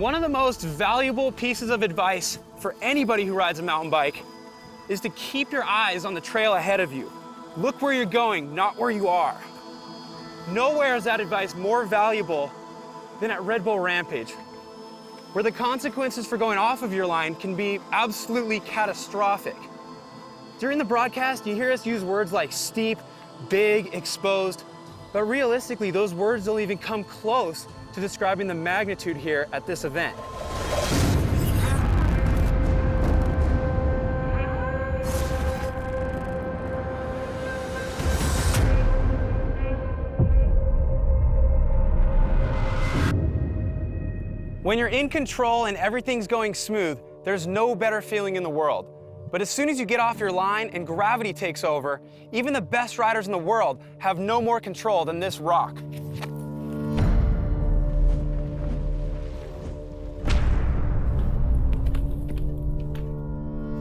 One of the most valuable pieces of advice for anybody who rides a mountain bike is to keep your eyes on the trail ahead of you. Look where you're going, not where you are. Nowhere is that advice more valuable than at Red Bull Rampage, where the consequences for going off of your line can be absolutely catastrophic. During the broadcast, you hear us use words like steep, big, exposed, but realistically, those words don't even come close to describing the magnitude here at this event. When you're in control and everything's going smooth, there's no better feeling in the world. But as soon as you get off your line and gravity takes over, even the best riders in the world have no more control than this rock.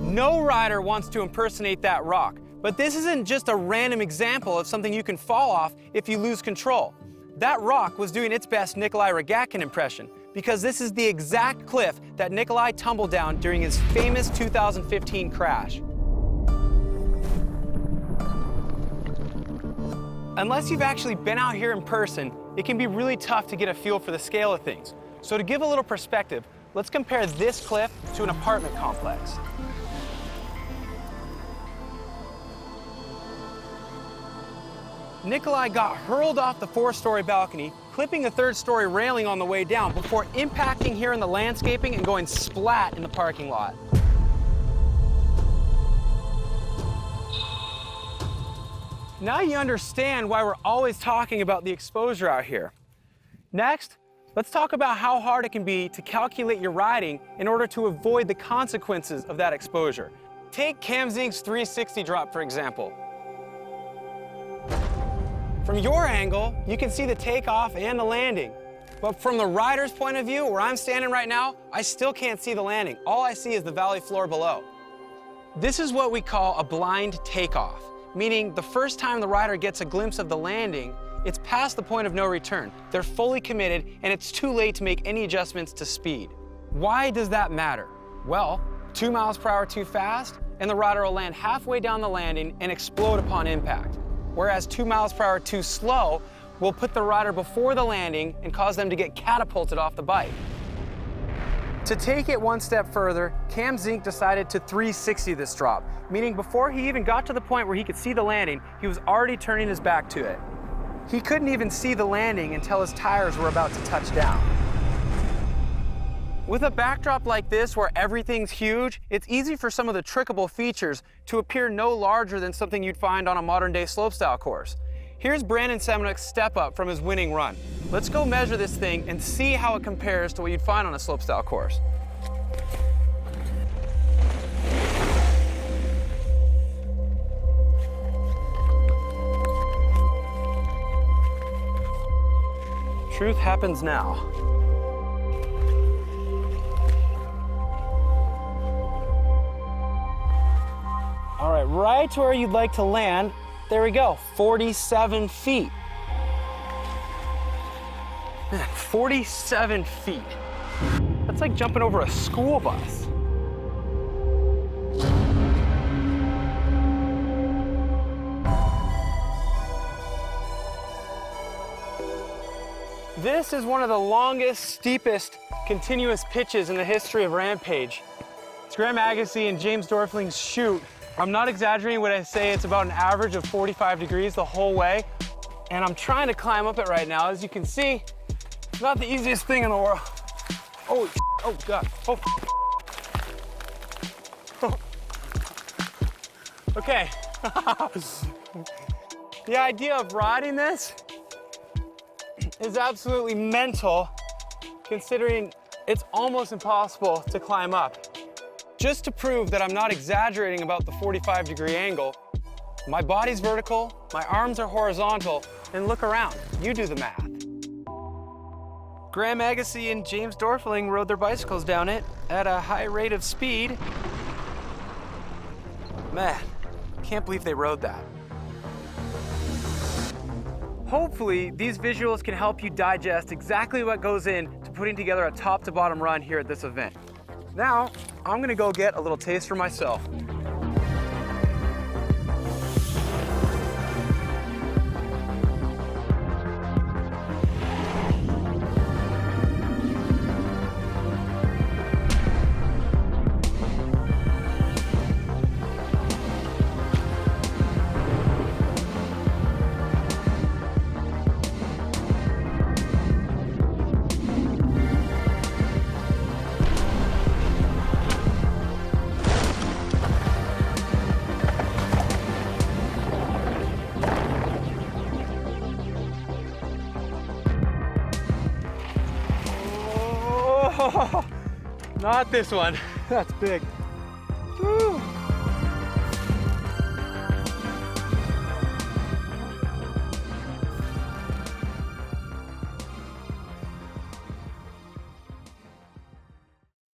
No rider wants to impersonate that rock, but this isn't just a random example of something you can fall off if you lose control. That rock was doing its best Nikolai Rogatkin impression, because this is the exact cliff that Nikolai tumbled down during his famous 2015 crash. Unless you've actually been out here in person, it can be really tough to get a feel for the scale of things. So to give a little perspective, let's compare this cliff to an apartment complex. Nikolai got hurled off the 4-story balcony, clipping the 3rd-story railing on the way down before impacting here in the landscaping and going splat in the parking lot. Now you understand why we're always talking about the exposure out here. Next, let's talk about how hard it can be to calculate your riding in order to avoid the consequences of that exposure. Take Cam Zink's 360 drop, for example. From your angle, you can see the takeoff and the landing. But from the rider's point of view, where I'm standing right now, I still can't see the landing. All I see is the valley floor below. This is what we call a blind takeoff, meaning the first time the rider gets a glimpse of the landing, it's past the point of no return. They're fully committed, and it's too late to make any adjustments to speed. Why does that matter? Well, 2 miles per hour too fast, and the rider will land halfway down the landing and explode upon impact. Whereas 2 miles per hour too slow will put the rider before the landing and cause them to get catapulted off the bike. To take it one step further, Cam Zink decided to 360 this drop, meaning before he even got to the point where he could see the landing, he was already turning his back to it. He couldn't even see the landing until his tires were about to touch down. With a backdrop like this where everything's huge, it's easy for some of the trickable features to appear no larger than something you'd find on a modern-day slopestyle course. Here's Brandon Semenick's step up from his winning run. Let's go measure this thing and see how it compares to what you'd find on a slopestyle course. Truth happens now. All right, right where you'd like to land, there we go, 47 feet. Man, 47 feet. That's like jumping over a school bus. This is one of the longest, steepest, continuous pitches in the history of Rampage. It's Graham Agassiz and James Dorfling's chute. I'm not exaggerating when I say it's about an average of 45 degrees the whole way. And I'm trying to climb up it right now. As you can see, it's not the easiest thing in the world. Oh, oh God, oh. Oh. Okay. The idea of riding this is absolutely mental, considering it's almost impossible to climb up. Just to prove that I'm not exaggerating about the 45-degree angle, my body's vertical, my arms are horizontal, and look around, you do the math. Graham Agassiz and James Dorfling rode their bicycles down it at a high rate of speed. Man, can't believe they rode that. Hopefully, these visuals can help you digest exactly what goes into putting together a top to bottom run here at this event. Now, I'm gonna go get a little taste for myself. Oh, not this one. That's big. Woo.